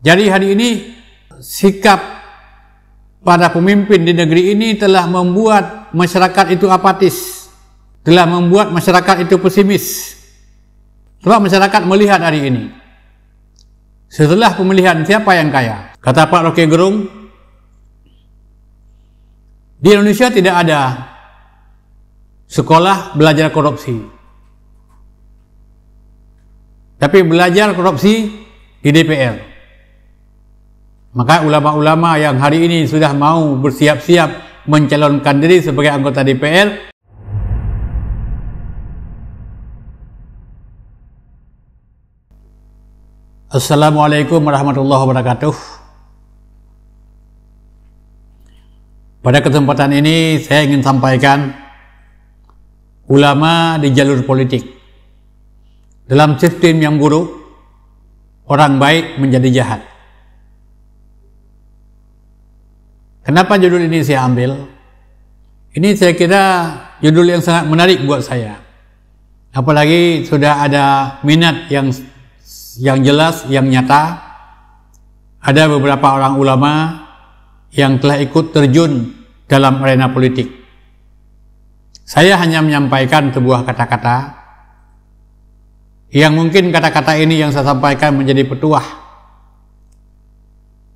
Jadi hari ini sikap para pemimpin di negeri ini telah membuat masyarakat itu apatis, telah membuat masyarakat itu pesimis. Sebab masyarakat melihat hari ini, setelah pemilihan siapa yang kaya? Kata Pak Roky Gerung, di Indonesia tidak ada sekolah belajar korupsi, tapi belajar korupsi di DPR. Maka ulama-ulama yang hari ini sudah mau bersiap-siap mencalonkan diri sebagai anggota DPR, Assalamualaikum warahmatullahi wabarakatuh. Pada kesempatan ini saya ingin sampaikan, ulama di jalur politik dalam sistem yang buruk, orang baik menjadi jahat. Kenapa judul ini saya ambil? Ini saya kira judul yang sangat menarik buat saya. Apalagi sudah ada minat yang jelas, yang nyata. Ada beberapa orang ulama yang telah ikut terjun dalam arena politik. Saya hanya menyampaikan sebuah kata-kata yang mungkin kata-kata ini yang saya sampaikan menjadi petuah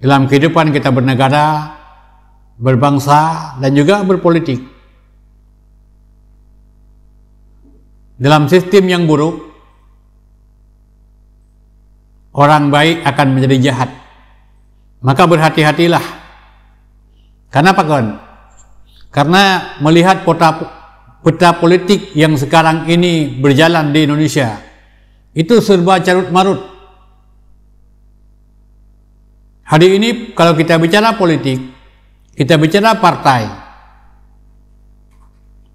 dalam kehidupan kita bernegara, berbangsa, dan juga berpolitik. Dalam sistem yang buruk, orang baik akan menjadi jahat. Maka berhati-hatilah. Kenapa kan? Karena melihat peta politik yang sekarang ini berjalan di Indonesia, itu serba carut marut. Hari ini kalau kita bicara politik, kita bicara partai.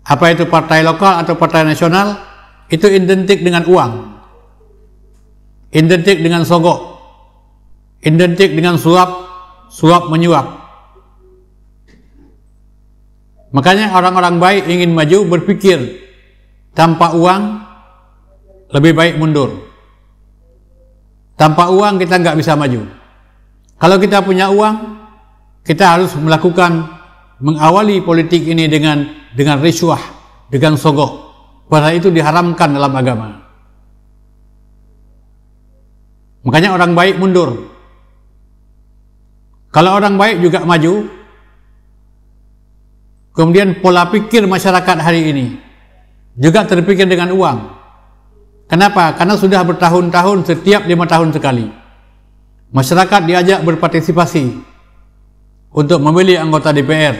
Apa itu partai lokal atau partai nasional? Itu identik dengan uang, identik dengan sogok, identik dengan suap menyuap. Makanya orang-orang baik ingin maju berpikir, tanpa uang lebih baik mundur. Tanpa uang kita nggak bisa maju. Kalau kita punya uang, kita harus mengawali politik ini dengan risuah, dengan sogok. Padahal itu diharamkan dalam agama. Makanya orang baik mundur. Kalau orang baik juga maju, kemudian pola pikir masyarakat hari ini juga terpikir dengan uang. Kenapa? Karena sudah bertahun-tahun, setiap 5 tahun sekali masyarakat diajak berpartisipasi untuk memilih anggota DPR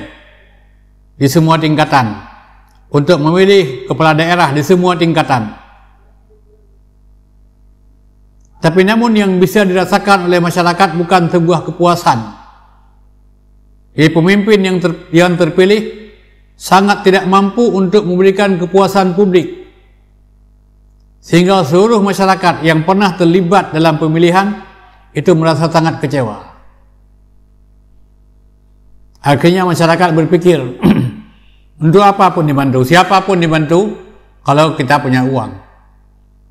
di semua tingkatan, untuk memilih kepala daerah di semua tingkatan. Tapi namun yang bisa dirasakan oleh masyarakat bukan sebuah kepuasan. Jadi pemimpin yang terpilih sangat tidak mampu untuk memberikan kepuasan publik, sehingga seluruh masyarakat yang pernah terlibat dalam pemilihan itu merasa sangat kecewa. Akhirnya masyarakat berpikir, untuk apapun dibantu, siapapun dibantu, kalau kita punya uang.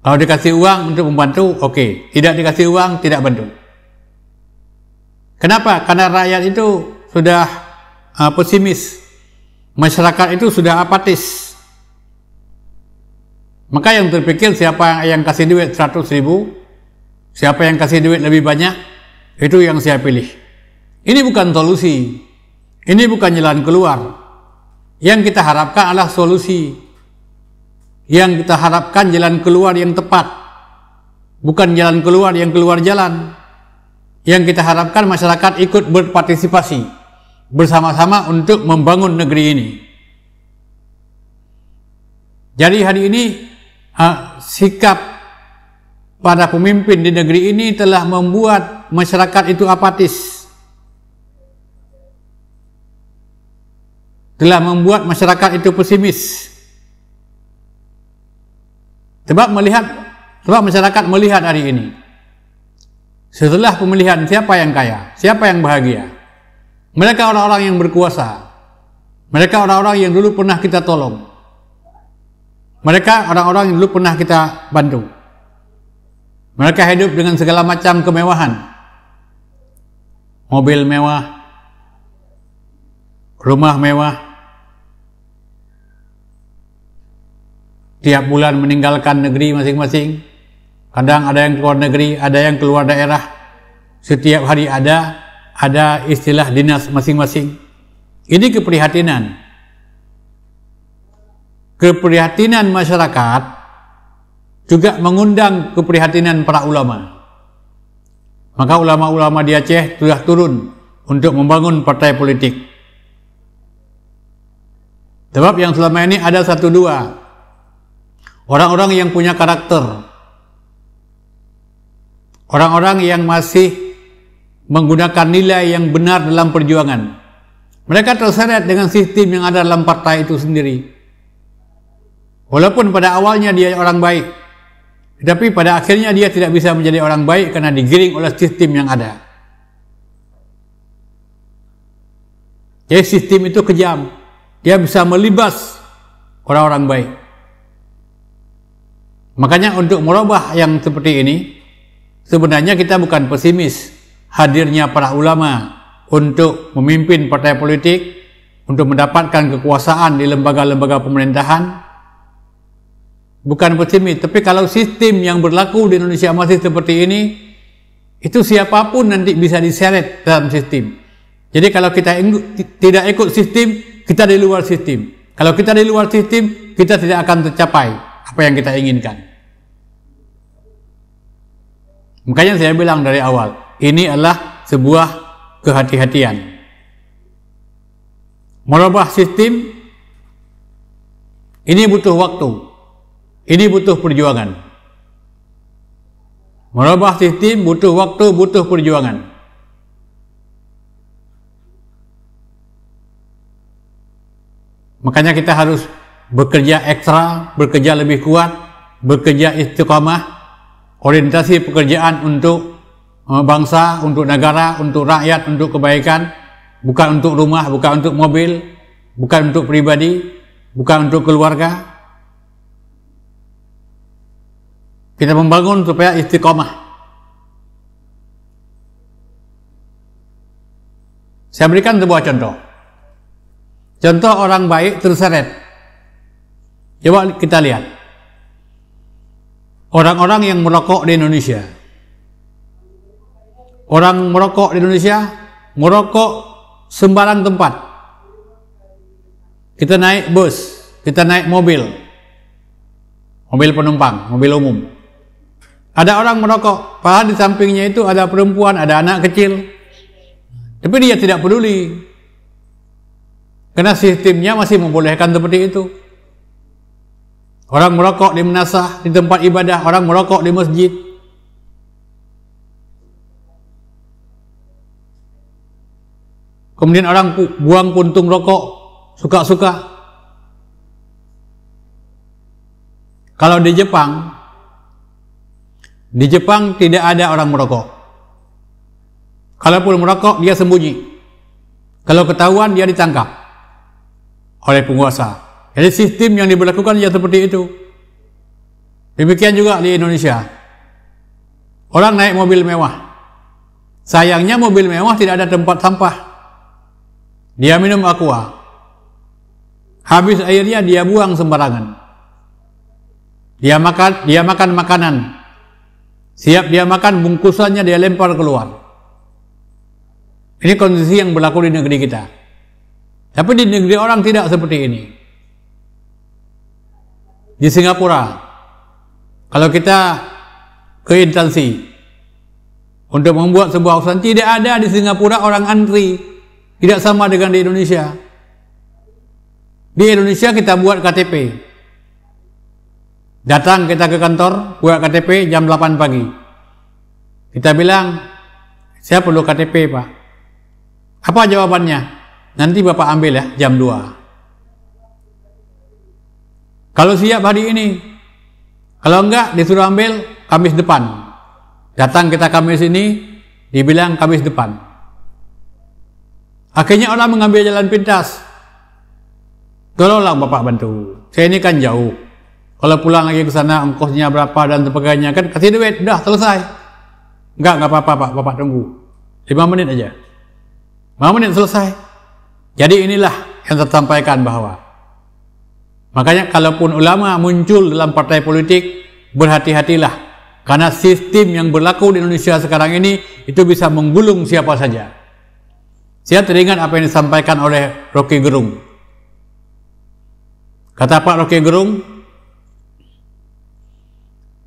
Kalau dikasih uang untuk membantu, oke. Tidak dikasih uang, tidak bantu. Kenapa? Karena rakyat itu sudah pesimis. Masyarakat itu sudah apatis. Maka yang terpikir siapa yang kasih duit 100.000, siapa yang kasih duit lebih banyak, itu yang saya pilih. Ini bukan solusi. Ini bukan jalan keluar. Yang kita harapkan adalah solusi. Yang kita harapkan jalan keluar yang tepat, bukan jalan keluar yang keluar jalan. Yang kita harapkan masyarakat ikut berpartisipasi bersama-sama untuk membangun negeri ini. Jadi hari ini sikap para pemimpin di negeri ini telah membuat masyarakat itu apatis, telah membuat masyarakat itu pesimis. Sebab masyarakat melihat hari ini, setelah pemilihan siapa yang kaya, siapa yang bahagia. Mereka orang-orang yang berkuasa, mereka orang-orang yang dulu pernah kita tolong, mereka orang-orang yang dulu pernah kita bantu. Mereka hidup dengan segala macam kemewahan, mobil mewah, rumah mewah, tiap bulan meninggalkan negeri masing-masing. Kadang ada yang keluar negeri, ada yang keluar daerah. Setiap hari ada istilah dinas masing-masing. Ini keprihatinan. Keprihatinan masyarakat juga mengundang keprihatinan para ulama. Maka ulama-ulama di Aceh sudah turun untuk membangun partai politik. Sebab yang selama ini ada satu dua orang-orang yang punya karakter, orang-orang yang masih menggunakan nilai yang benar dalam perjuangan. Mereka terseret dengan sistem yang ada dalam partai itu sendiri. Walaupun pada awalnya dia orang baik, tetapi pada akhirnya dia tidak bisa menjadi orang baik karena digiring oleh sistem yang ada. Jadi sistem itu kejam. Dia bisa melibas orang-orang baik. Makanya untuk merubah yang seperti ini, sebenarnya kita bukan pesimis hadirnya para ulama untuk memimpin partai politik, untuk mendapatkan kekuasaan di lembaga-lembaga pemerintahan. Bukan pesimis, tapi kalau sistem yang berlaku di Indonesia masih seperti ini, itu siapapun nanti bisa diseret dalam sistem. Jadi kalau kita tidak ikut sistem, kita di luar sistem. Kalau kita di luar sistem, kita tidak akan tercapai apa yang kita inginkan. Makanya saya bilang dari awal, ini adalah sebuah kehati-hatian. Merubah sistem, ini butuh waktu. Ini butuh perjuangan. Merubah sistem butuh waktu, butuh perjuangan. Makanya kita harus bekerja ekstra, bekerja lebih kuat, bekerja istiqamah, orientasi pekerjaan untuk bangsa, untuk negara, untuk rakyat, untuk kebaikan, bukan untuk rumah, bukan untuk mobil, bukan untuk pribadi, bukan untuk keluarga. Kita membangun supaya istiqomah. Saya berikan sebuah contoh. Contoh orang baik terseret. Coba kita lihat. Orang-orang yang merokok di Indonesia. Orang merokok di Indonesia, merokok sembarang tempat. Kita naik bus, kita naik mobil. Mobil penumpang, mobil umum. Ada orang merokok, padahal di sampingnya itu ada perempuan, ada anak kecil. Tapi dia tidak peduli. Karena sistemnya masih membolehkan seperti itu. Orang merokok di menasah, di tempat ibadah, orang merokok di masjid. Kemudian orang buang puntung rokok suka-suka. Kalau di Jepang tidak ada orang merokok. Kalaupun merokok, dia sembunyi. Kalau ketahuan, dia ditangkap oleh penguasa. Jadi sistem yang diberlakukan ya seperti itu. Demikian juga di Indonesia. Orang naik mobil mewah. Sayangnya mobil mewah tidak ada tempat sampah. Dia minum aqua. Habis airnya dia buang sembarangan. Dia makan makanan. Siap dia makan, bungkusannya dia lempar keluar. Ini kondisi yang berlaku di negeri kita. Tapi di negeri orang tidak seperti ini. Di Singapura, kalau kita ke instansi untuk membuat sebuah urusan, tidak ada di Singapura orang antri. Tidak sama dengan di Indonesia. Di Indonesia kita buat KTP. Datang kita ke kantor, buat KTP jam 8 pagi. Kita bilang, saya perlu KTP Pak. Apa jawabannya? Nanti Bapak ambil ya, jam 2. Kalau siap hari ini. Kalau enggak, disuruh ambil Kamis depan. Datang kita Kamis ini, dibilang Kamis depan. Akhirnya orang mengambil jalan pintas. Tolonglah Bapak bantu. Saya ini kan jauh. Kalau pulang lagi ke sana, ongkosnya berapa dan sebagainya, kan kasih duit, udah selesai. Enggak apa-apa Pak, Bapak tunggu 5 menit aja. 5 menit selesai. Jadi inilah yang tersampaikan bahwa makanya kalaupun ulama muncul dalam partai politik, berhati-hatilah, karena sistem yang berlaku di Indonesia sekarang ini itu bisa menggulung siapa saja. Saya teringat apa yang disampaikan oleh Rocky Gerung. Kata Pak Rocky Gerung,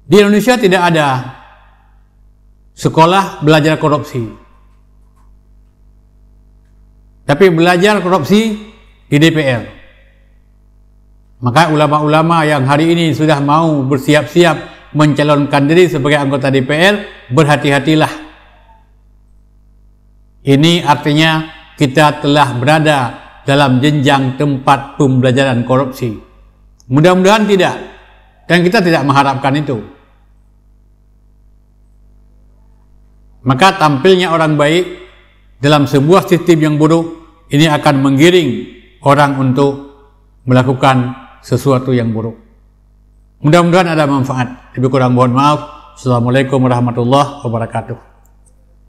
di Indonesia tidak ada sekolah belajar korupsi, tapi belajar korupsi di DPR. Maka ulama-ulama yang hari ini sudah mau bersiap-siap mencalonkan diri sebagai anggota DPR, berhati-hatilah. Ini artinya kita telah berada dalam jenjang tempat pembelajaran korupsi. Mudah-mudahan tidak, dan kita tidak mengharapkan itu. Maka tampilnya orang baik dalam sebuah sistem yang buruk ini akan menggiring orang untuk melakukan sesuatu yang buruk. Mudah-mudahan ada manfaat. Lebih kurang mohon maaf. Assalamualaikum warahmatullahi wabarakatuh.